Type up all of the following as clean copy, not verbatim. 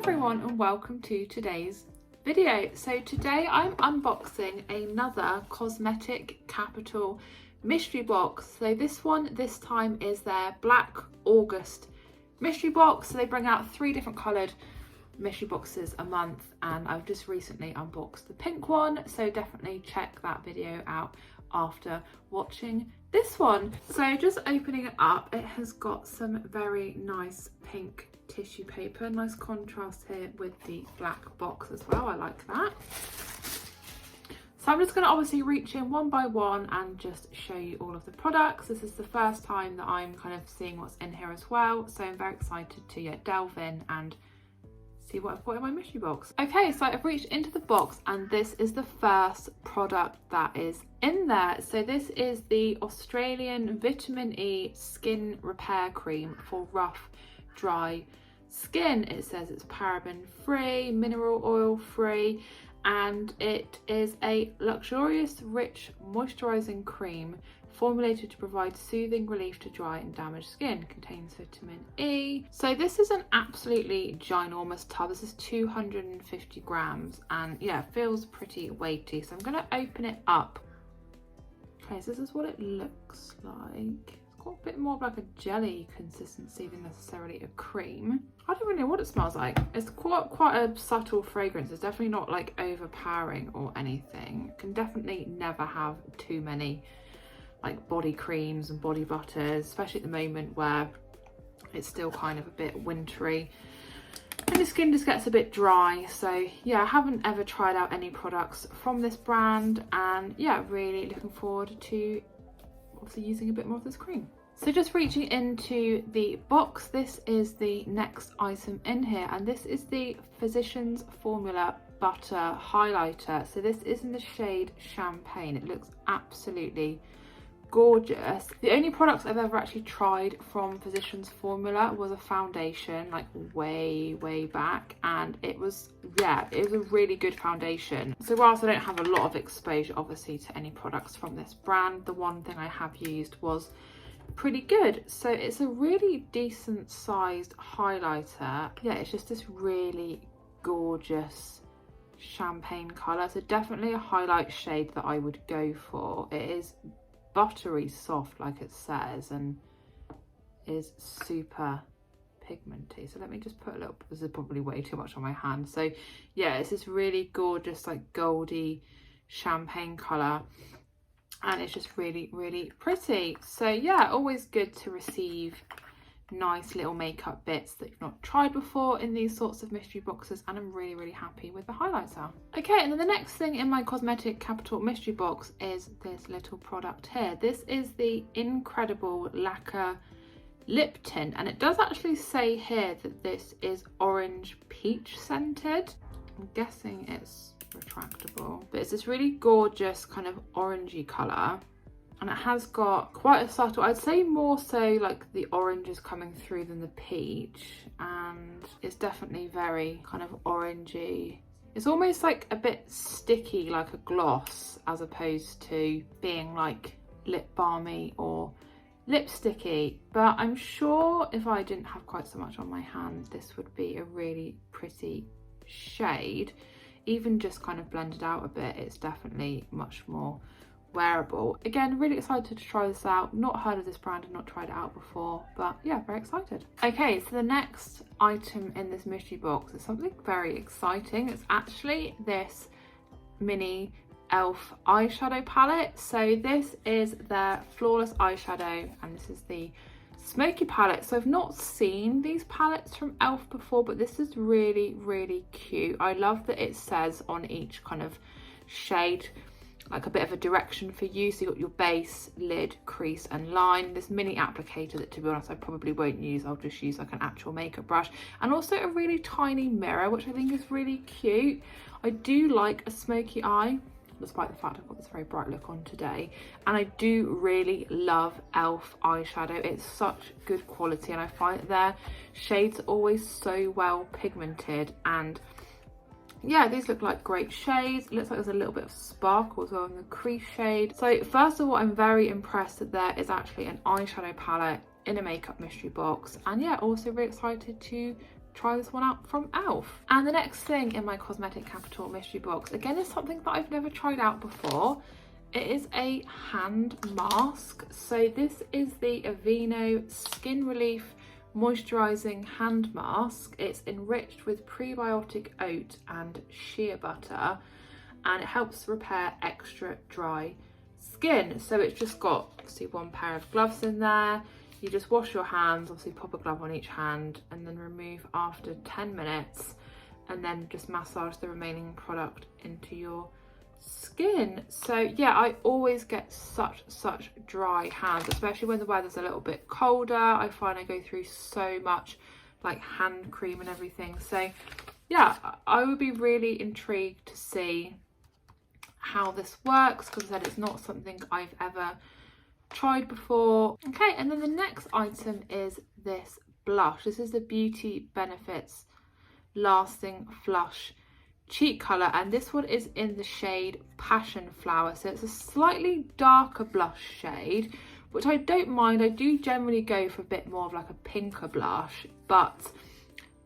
everyone and welcome to today's video. So today I'm unboxing another Cosmetic Capital mystery box. So this time is their Black August mystery box. So they bring out 3 different coloured mystery boxes a month, and I've just recently unboxed the pink one, so definitely check that video out after watching this one. So just opening it up, it has got some very nice pink tissue paper, nice contrast here with the black box as well. I like that. So I'm just going to obviously reach in one by one and just show you all of the products. This is the first time that I'm kind of seeing what's in here as well, so I'm very excited to delve in and see what I've got in my mystery box. Okay, so I've reached into the box and this is the first product that is in there. So this is the Australian Vitamin E Skin Repair Cream for rough, dry skin. It says it's paraben free, mineral oil free, and it is a luxurious, rich, moisturising cream formulated to provide soothing relief to dry and damaged skin. Contains vitamin E. So this is an absolutely ginormous tub. This is 250 grams and yeah, feels pretty weighty. So I'm going to open it up. Okay, so this is what it looks like. It's got a bit more of like a jelly consistency than necessarily a cream. I don't really know what it smells like. It's quite a subtle fragrance. It's definitely not like overpowering or anything. Can definitely never have too many like body creams and body butters, especially at the moment where it's still kind of a bit wintry and the skin just gets a bit dry. So yeah, I haven't ever tried out any products from this brand, and yeah, really looking forward to obviously using a bit more of this cream. So just reaching into the box, this is the next item in here, and this is the Physicians Formula Butter Highlighter. So this is in the shade Champagne. It looks absolutely gorgeous. The only products I've ever actually tried from Physicians Formula was a foundation, like way back, and it was a really good foundation. So whilst I don't have a lot of exposure obviously to any products from this brand, the one thing I have used was pretty good. So it's a really decent sized highlighter. Yeah, it's just this really gorgeous champagne colour, so definitely a highlight shade that I would go for. It is buttery soft like it says and is super pigmenty. So let me just put a little, this is probably way too much on my hand. So yeah, it's this really gorgeous like goldy champagne colour, and it's just really pretty. So yeah, always good to receive nice little makeup bits that you've not tried before in these sorts of mystery boxes, and I'm really happy with the highlighter. Okay, and then the next thing in my Cosmetic Capital mystery box is this little product here. This is the incredible Lacquer lip tint, and it does actually say here that this is orange peach scented. I'm guessing it's retractable, but it's this really gorgeous kind of orangey colour. And it has got quite a subtle, I'd say more so like the orange is coming through than the peach, and it's definitely very kind of orangey. It's almost like a bit sticky, like a gloss, as opposed to being like lip balmy or lipsticky. But I'm sure if I didn't have quite so much on my hand, this would be a really pretty shade. Even just kind of blended out a bit, it's definitely much more wearable. Again, really excited to try this out. Not heard of this brand and not tried it out before, but yeah, very excited. Okay, so the next item in this mystery box is something very exciting. It's actually this mini e.l.f. eyeshadow palette. So this is their Flawless eyeshadow, and this is the smoky palette. So I've not seen these palettes from e.l.f. before, but this is really cute. I love that it says on each kind of shade like a bit of a direction for you. So you've got your base, lid, crease and line. This mini applicator that, to be honest, I probably won't use. I'll just use like an actual makeup brush, and also a really tiny mirror, which I think is really cute. I do like a smoky eye, despite the fact I've got this very bright look on today, and I do really love e.l.f. eyeshadow. It's such good quality, and I find that their shades are always so well pigmented, and yeah, these look like great shades. It looks like there's a little bit of sparkle as well in the crease shade. So first of all, I'm very impressed that there is actually an eyeshadow palette in a makeup mystery box, and yeah, also really excited to try this one out from e.l.f. And the next thing in my Cosmetic Capital mystery box, again, is something that I've never tried out before. It is a hand mask. So this is the Aveeno Skin Relief Moisturising Hand Mask. It's enriched with prebiotic oat and shea butter, and it helps repair extra dry skin. So it's just got obviously one pair of gloves in there. You just wash your hands, obviously pop a glove on each hand, and then remove after 10 minutes, and then just massage the remaining product into your skin. So yeah, I always get such dry hands, especially when the weather's a little bit colder. I find I go through so much like hand cream and everything. So yeah, I would be really intrigued to see how this works, because I said it's not something I've ever tried before. Okay, and then the next item is this blush. This is the Beauty Benefits Lasting Flush Cheek Colour, and this one is in the shade Passion Flower. So it's a slightly darker blush shade, which I don't mind. I do generally go for a bit more of like a pinker blush, but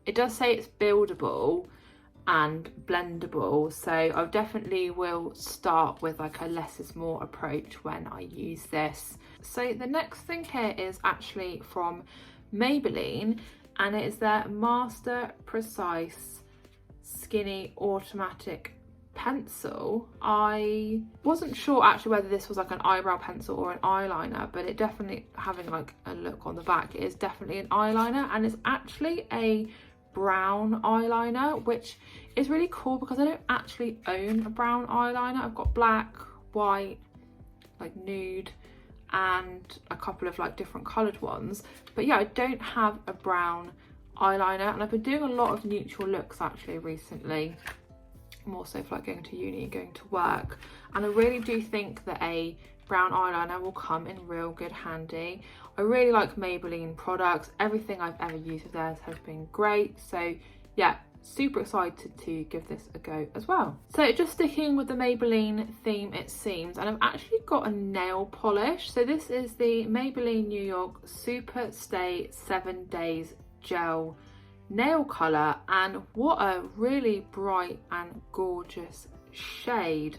it does say it's buildable and blendable, so I definitely will start with like a less is more approach when I use this. So the next thing here is actually from Maybelline, and it is their Master Precise Skinny Automatic Pencil. I wasn't sure actually whether this was like an eyebrow pencil or an eyeliner, but it definitely, having like a look on the back, it is definitely an eyeliner, and it's actually a brown eyeliner, which is really cool because I don't actually own a brown eyeliner. I've got black, white, like nude, and a couple of like different coloured ones, but yeah, I don't have a brown eyeliner, and I've been doing a lot of neutral looks actually recently, more so for like going to uni and going to work, and I really do think that a brown eyeliner will come in real good handy. I really like Maybelline products. Everything I've ever used of theirs has been great. So yeah, super excited to give this a go as well. So just sticking with the Maybelline theme, it seems, and I've actually got a nail polish. So this is the Maybelline New York Super Stay 7 Days Gel Nail Colour, and what a really bright and gorgeous shade.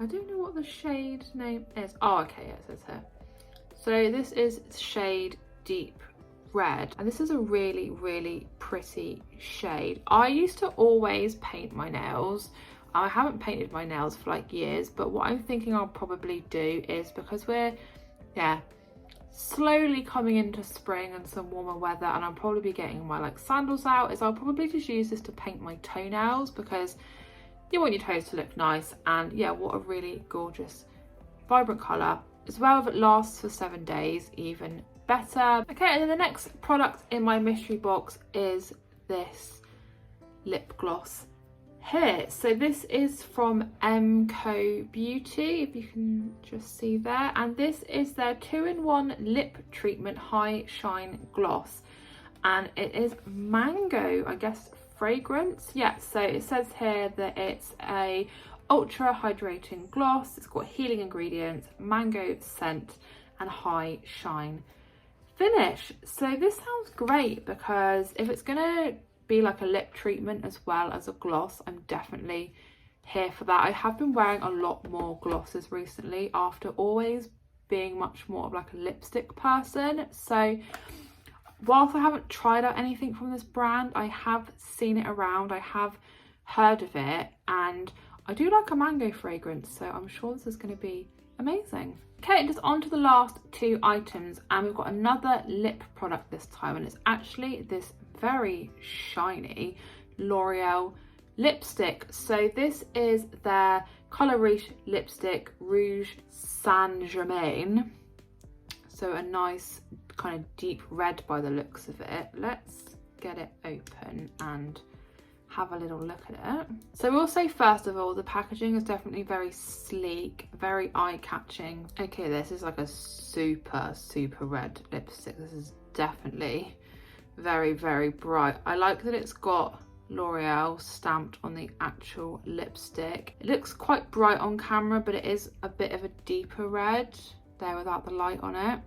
I don't know what the shade name is. Oh, okay, yeah, it says here. So this is shade Deep Red, and this is a really pretty shade. I used to always paint my nails. I haven't painted my nails for like years, but what I'm thinking I'll probably do is, because we're slowly coming into spring and some warmer weather, and I'll probably be getting my like sandals out, is I'll probably just use this to paint my toenails, because you want your toes to look nice. And yeah, what a really gorgeous vibrant colour as well. If it lasts for 7 days, even better. Okay, and then the next product in my mystery box is this lip gloss here. So this is from MCO Beauty, if you can just see there, and this is their 2-in-1 lip treatment high shine gloss, and it is mango, I guess, fragrance. Yeah, so it says here that it's a ultra hydrating gloss. It's got healing ingredients, mango scent, and high shine finish. So this sounds great, because if it's gonna be like a lip treatment as well as a gloss, I'm definitely here for that. I have been wearing a lot more glosses recently after always being much more of like a lipstick person. So whilst I haven't tried out anything from this brand, I have seen it around, I have heard of it, and I do like a mango fragrance, so I'm sure this is going to be amazing. Okay, just on to the last 2 items, and we've got another lip product this time, and it's actually this very shiny LOreal lipstick. So this is their Colour Riche lipstick Rouge Saint Germain. So a nice kind of deep red by the looks of it. Let's get it open and have a little look at it. So we'll say first of all, the packaging is definitely very sleek, very eye-catching. Okay, this is like a super red lipstick. This is definitely very bright. I like that it's got L'Oreal stamped on the actual lipstick. It looks quite bright on camera, but it is a bit of a deeper red there without the light on it.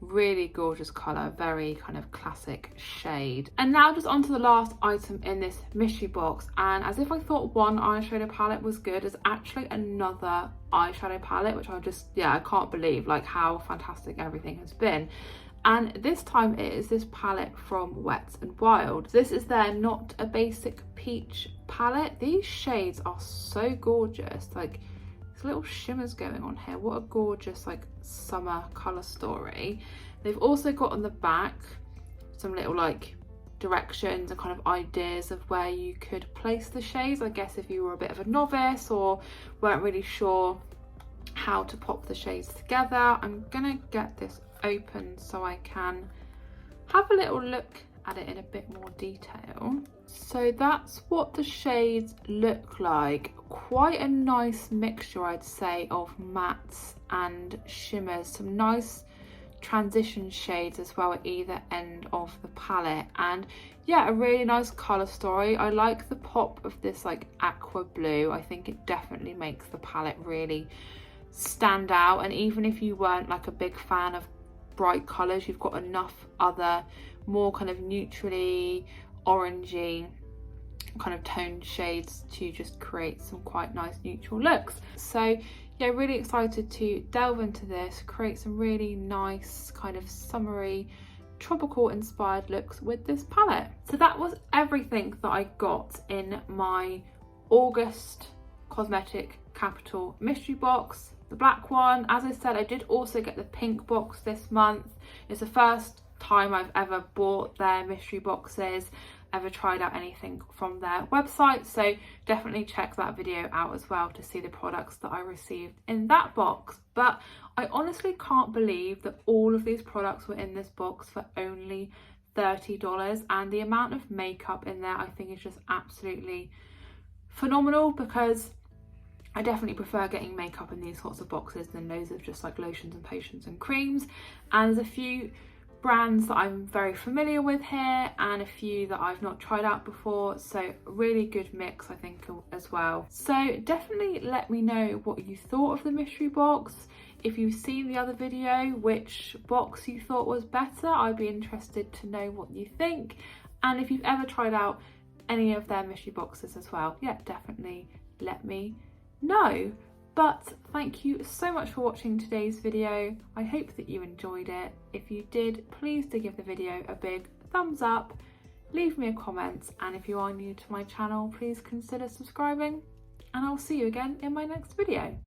Really gorgeous colour, very kind of classic shade. And now just onto the last item in this mystery box, and as if I thought one eyeshadow palette was good, there's actually another eyeshadow palette, which I can't believe like how fantastic everything has been. And this time it is this palette from Wet n Wild. This is their Not a Basic Peach palette. These shades are so gorgeous, like little shimmers going on here. What a gorgeous like summer color story. They've also got on the back some little like directions and kind of ideas of where you could place the shades, I guess if you were a bit of a novice or weren't really sure how to pop the shades together. I'm gonna get this open so I can have a little look at it in a bit more detail. So that's what the shades look like. Quite a nice mixture, I'd say, of mattes and shimmers. Some nice transition shades as well at either end of the palette, and yeah, a really nice color story. I like the pop of this like aqua blue. I think it definitely makes the palette really stand out, and even if you weren't like a big fan of bright colors, you've got enough other more kind of neutrally orangey kind of toned shades to just create some quite nice neutral looks. So yeah, really excited to delve into this, create some really nice kind of summery tropical inspired looks with this palette. So that was everything that I got in my August Cosmetic Capital mystery box, the black one. As I said, I did also get the pink box this month. It's the first time I've ever bought their mystery boxes, ever tried out anything from their website, so definitely check that video out as well to see the products that I received in that box. But I honestly can't believe that all of these products were in this box for only $30, and the amount of makeup in there I think is just absolutely phenomenal, because I definitely prefer getting makeup in these sorts of boxes than loads of just like lotions and potions and creams. And there's a few brands that I'm very familiar with here and a few that I've not tried out before, so really good mix I think as well. So definitely let me know what you thought of the mystery box. If you've seen the other video, which box you thought was better, I'd be interested to know what you think. And if you've ever tried out any of their mystery boxes as well, yeah, definitely let me know. But thank you so much for watching today's video. I hope that you enjoyed it. If you did, please do give the video a big thumbs up, leave me a comment, and if you are new to my channel, please consider subscribing, and I'll see you again in my next video.